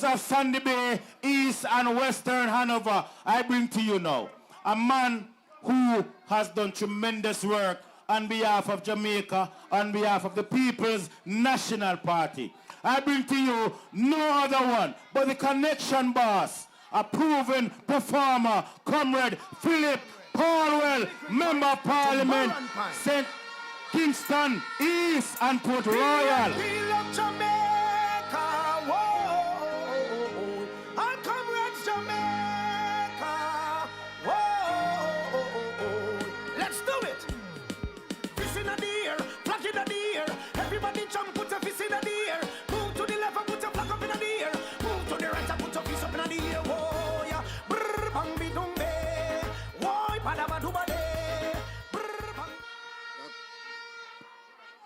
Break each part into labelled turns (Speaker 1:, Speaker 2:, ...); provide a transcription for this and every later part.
Speaker 1: of Sandy Bay, East and Western Hanover, I bring to you now a man who has done tremendous work on behalf of Jamaica, on behalf of the People's National Party. I bring to you no other one but the connection boss, a proven performer, Comrade Philip Paulwell, Member of Parliament, St. Kingston East and Port Royal.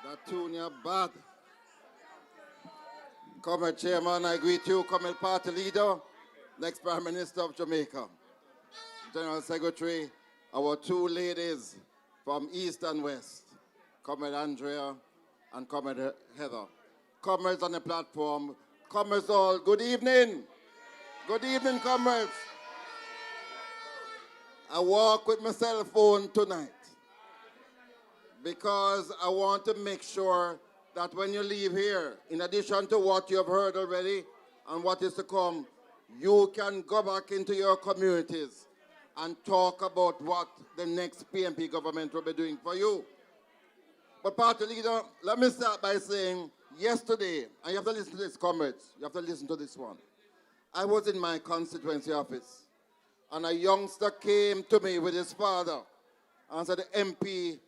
Speaker 2: That tune is bad. Comrade Chairman, I greet you, Comrade Party Leader, next Prime Minister of Jamaica, General Secretary, our two ladies from East and West, Comrade Andrea and Comrade Heather. Comrades on the platform, comrades all, good evening. Good evening, comrades. I walk with my cell phone tonight because I want to make sure that when you leave here, in addition to what you have heard already and what is to come, you can go back into your communities and talk about what the next PNP government will be doing for you. But Party Leader, let me start by saying, yesterday, and you have to listen to this, comrades, you have to listen to this one. I was in my constituency office, and a youngster came to me with his father and said, MP,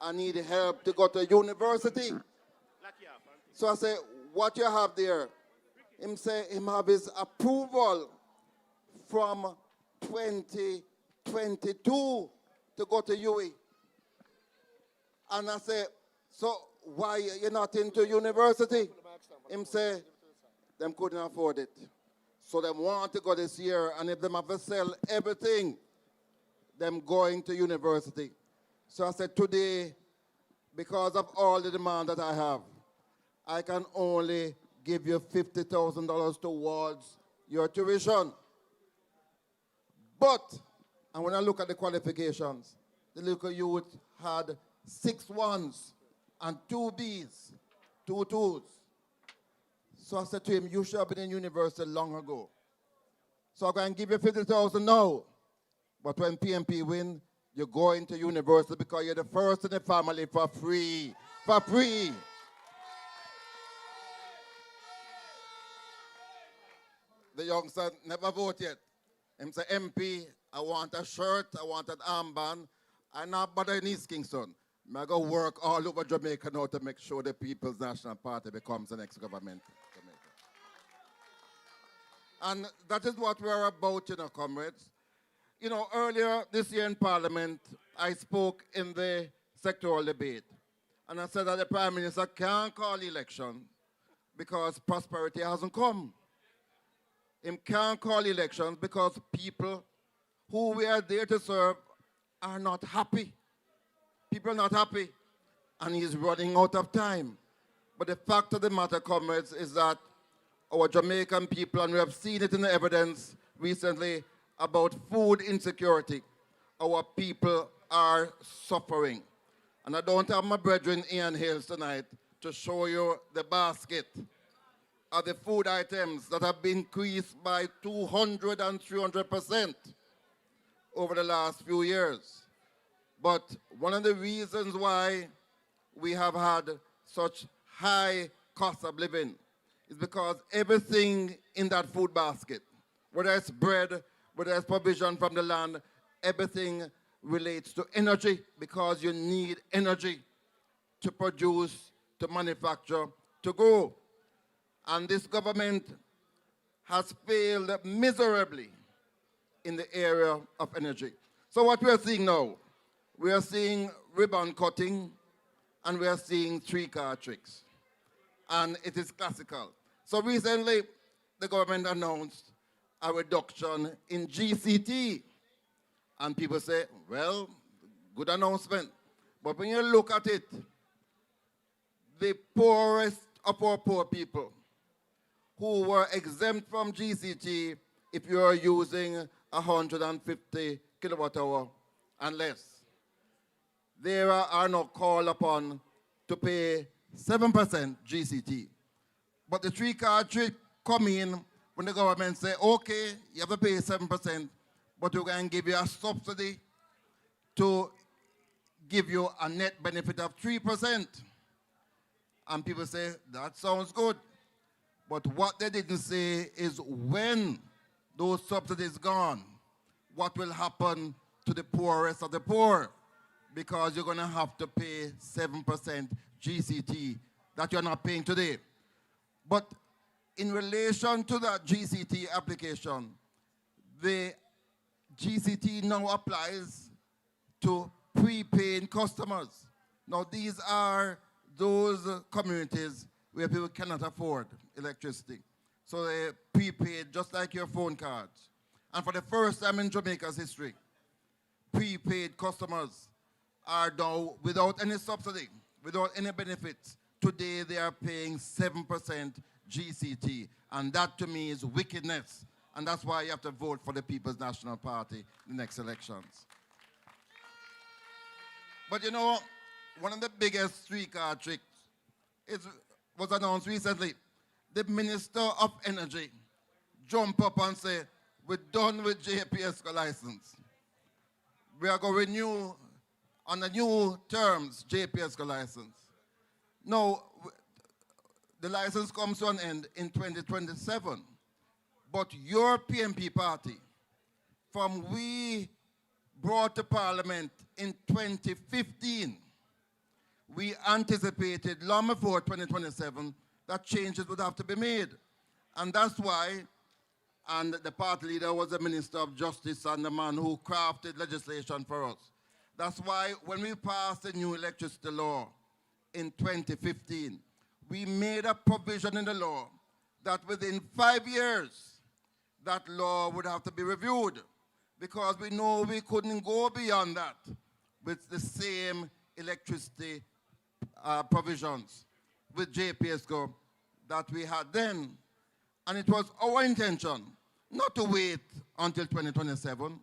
Speaker 2: I need help to go to university. So I said, what you have there? Him say him have his approval from 2022 to go to UE. And I said, so why you're not into university? Him say, them couldn't afford it. So them want to go this year, and if them have to sell everything, them going to university. So I said, today, because of all the demand that I have, I can only give you $50,000 towards your tuition. But, and when I look at the qualifications, the local youth had 6 1s and 2 Bs, 2 2s. So I said to him, you should have been in university long ago. So I'm going to give you $50,000 now. But when PNP win, you go into university because you're the first in the family for free. For free. The youngster never vote yet. Him say, MP, I want a shirt, I want an armband. I'm not bothering East Kingston. I go work all over Jamaica now to make sure the People's National Party becomes the next government. And that is what we're about, you know, comrades. You know, earlier this year in Parliament, I spoke in the sectoral debate. And I said that the Prime Minister can't call election because prosperity hasn't come. He can't call elections because people who we are there to serve are not happy. People are not happy. And he's running out of time. But the fact of the matter, comrades, is that our Jamaican people, and we have seen it in the evidence recently about food insecurity, our people are suffering. And I don't have my brethren Ian Hills tonight to show you the basket of the food items that have been increased by 200 and 300% over the last few years. But one of the reasons why we have had such high cost of living is because everything in that food basket, whether it's bread, whether it's provision from the land, everything relates to energy because you need energy to produce, to manufacture, to grow. And this government has failed miserably in the area of energy. So what we are seeing now, we are seeing ribbon cutting and we are seeing 3-car tricks. And it is classical. So recently, the government announced a reduction in GCT. And people say, well, good announcement. But when you look at it, the poorest of our poor people who were exempt from GCT if you are using 150 kilowatt hour and less. They are now called upon to pay 7% GCT. But the three-card trick come in when the government say, okay, you have to pay 7%, but we're going to give you a subsidy to give you a net benefit of 3%. And people say, that sounds good. But what they didn't say is when those subsidies gone, what will happen to the poorest of the poor? Because you're going to have to pay 7% GCT that you're not paying today. But in relation to that GCT application, the GCT now applies to prepaid customers. Now these are those communities where people cannot afford electricity. So they prepaid just like your phone cards. And for the first time in Jamaica's history, prepaid customers are now without any subsidy, without any benefits. Today they are paying 7% GCT. And that to me is wickedness. And that's why you have to vote for the People's National Party in the next elections. But you know, one of the biggest three-card tricks was announced recently. The Minister of Energy jump up and say, we're done with JPSCO license. We are going to renew on the new terms JPSCO license. Now, the license comes to an end in 2027. But your PNP party, from we brought to Parliament in 2015, we anticipated long before 2027 that changes would have to be made. And that's why, and the party leader was the Minister of Justice and the man who crafted legislation for us. That's why when we passed the new electricity law in 2015, we made a provision in the law that within 5 years, that law would have to be reviewed, because we know we couldn't go beyond that with the same electricity provisions with JPSCO that we had then. And it was our intention not to wait until 2027,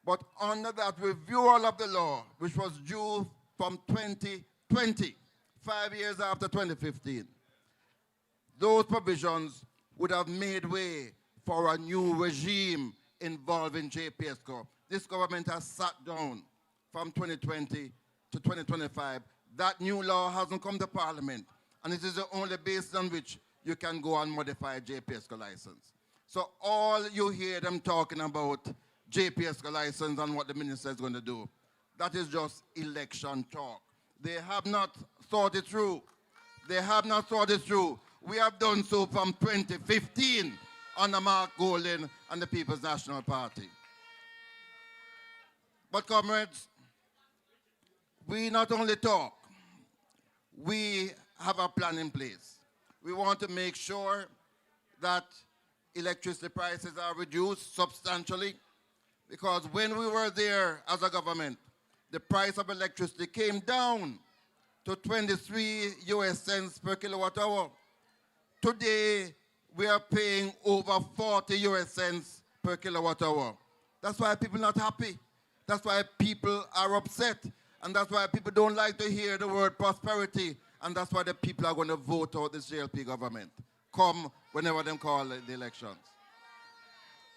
Speaker 2: but under that reviewal of the law, which was due from 2020, 5 years after 2015, those provisions would have made way for a new regime involving JPSCO. This government has sat down from 2020 to 2025. That new law hasn't come to Parliament, and it is the only basis on which you can go and modify JPSCO license. So all you hear them talking about JPSCO license and what the minister is going to do, that is just election talk. They have not thought it through. They have not thought it through. We have done so from 2015 under Mark Golden and the People's National Party. But comrades, we not only talk, we have a plan in place. We want to make sure that electricity prices are reduced substantially, because when we were there as a government, the price of electricity came down to 23 US cents per kilowatt hour. Today, we are paying over 40 US cents per kilowatt hour. That's why people are not happy. That's why people are upset. And that's why people don't like to hear the word prosperity. And that's why the people are going to vote out this JLP government, come whenever they call the elections.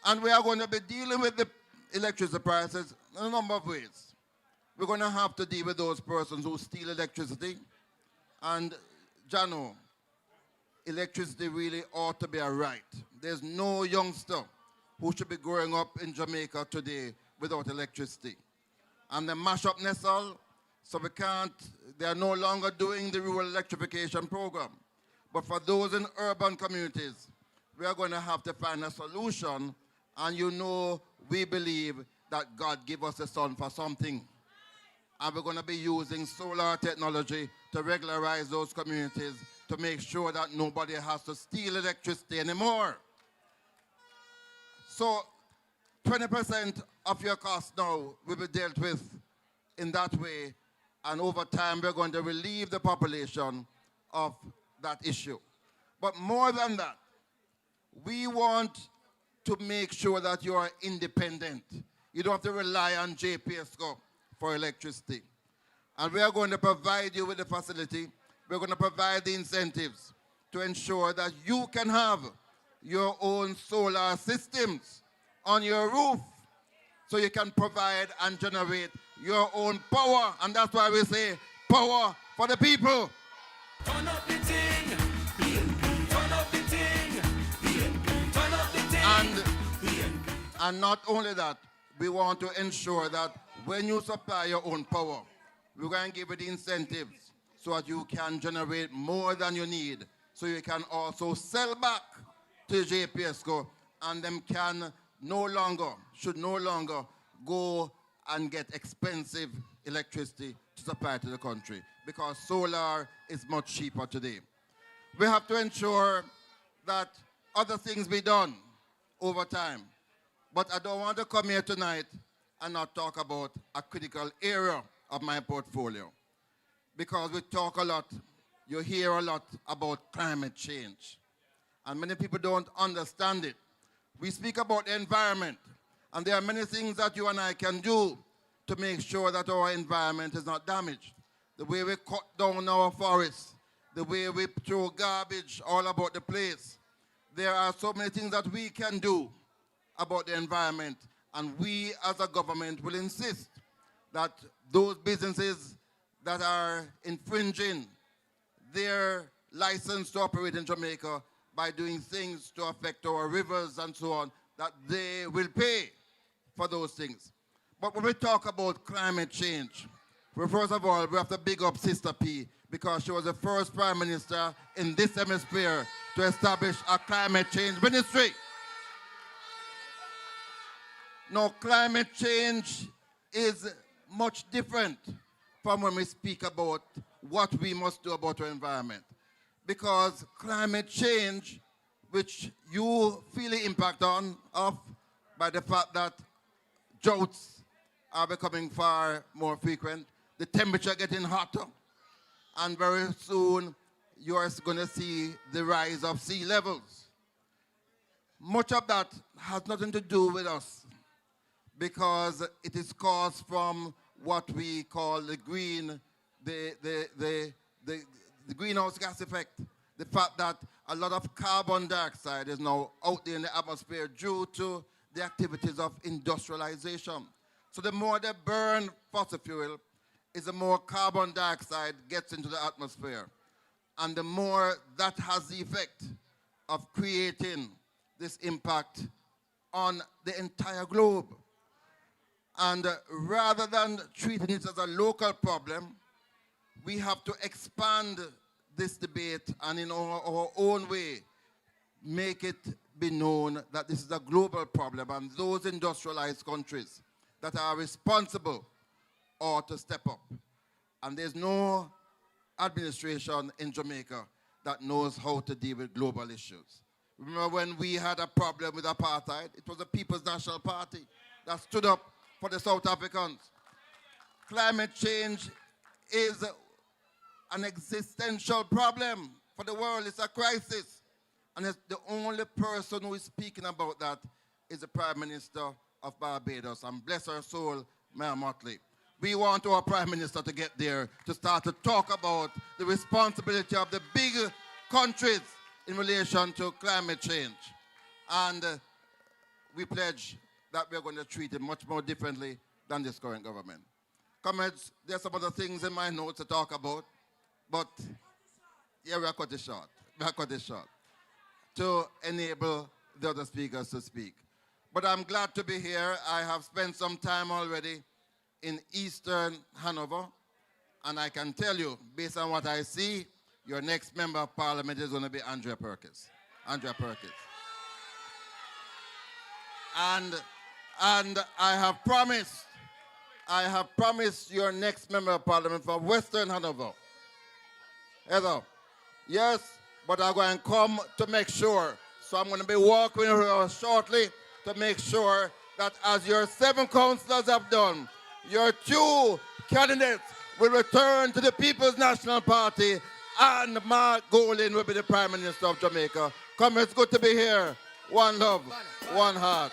Speaker 2: And we are going to be dealing with the electricity prices in a number of ways. We're going to have to deal with those persons who steal electricity. And, Jano, electricity really ought to be a right. There's no youngster who should be growing up in Jamaica today without electricity. And they mash up Nessal, so they are no longer doing the rural electrification program. But for those in urban communities, we are going to have to find a solution. And you know, we believe that God gave us the sun for something. And we're going to be using solar technology to regularize those communities to make sure that nobody has to steal electricity anymore. So 20% of your cost now will be dealt with in that way, and over time we're going to relieve the population of that issue. But more than that, We want to make sure that you are independent. You don't have to rely on JPSCO for electricity. And we are going to provide you with the facility. We're going to provide the incentives to ensure that you can have your own solar systems on your roof so you can provide and generate your own power. And that's why we say power for the people.
Speaker 3: Turn up the thing, PNP. Turn up the thing, PNP. Turn up the thing, PNP.
Speaker 2: And not only that, we want to ensure that when you supply your own power, we're going to give you the incentives so that you can generate more than you need, so you can also sell back to JPSCO, and them should no longer go and get expensive electricity to supply to the country, because solar is much cheaper today. We have to ensure that other things be done over time. But I don't want to come here tonight and not talk about a critical area of my portfolio, because we talk a lot, you hear a lot about climate change, and many people don't understand it. We speak about the environment, and there are many things that you and I can do to make sure that our environment is not damaged. The way we cut down our forests, the way we throw garbage all about the place. There are so many things that we can do about the environment, and we as a government will insist that those businesses that are infringing their license to operate in Jamaica by doing things to affect our rivers and so on, that they will pay for those things. But when we talk about climate change, well, first of all, we have to big up Sister P, because she was the first Prime Minister in this hemisphere to establish a climate change ministry. Now, climate change is much different from when we speak about what we must do about our environment. Because climate change, which you feel the impact of by the fact that droughts are becoming far more frequent, the temperature getting hotter, and very soon you are going to see the rise of sea levels. Much of that has nothing to do with us, because it is caused from what we call the greenhouse gas effect. The fact that a lot of carbon dioxide is now out there in the atmosphere due to the activities of industrialization. So the more they burn fossil fuel, the more carbon dioxide gets into the atmosphere. And the more that has the effect of creating this impact on the entire globe. And rather than treating it as a local problem, we have to expand this debate and in our own way make it be known that this is a global problem, and those industrialized countries that are responsible ought to step up. And there's no administration in Jamaica that knows how to deal with global issues. Remember when we had a problem with apartheid? It was the People's National Party that stood up for the South Africans. Climate change is an existential problem for the world. It's a crisis. And it's the only person who is speaking about that is the Prime Minister of Barbados. And bless her soul, Mayor Motley. We want our Prime Minister to get there, to start to talk about the responsibility of the big countries in relation to climate change. And we pledge that we're going to treat it much more differently than this current government. Comrades, there's some other things in my notes to talk about, but yeah, we'll cut it short. We'll cut it short to enable the other speakers to speak. But I'm glad to be here. I have spent some time already in Eastern Hanover, and I can tell you, based on what I see, your next member of parliament is going to be Andrea Perkins. Andrea Perkins. And I have promised your next member of parliament from Western Hanover. Heather, yes, but I'm going to come to make sure. So I'm going to be walking with her shortly to make sure that as your 7 councillors have done, your 2 candidates will return to the People's National Party, and Mark Golding will be the Prime Minister of Jamaica. Come, it's good to be here. one love, one heart.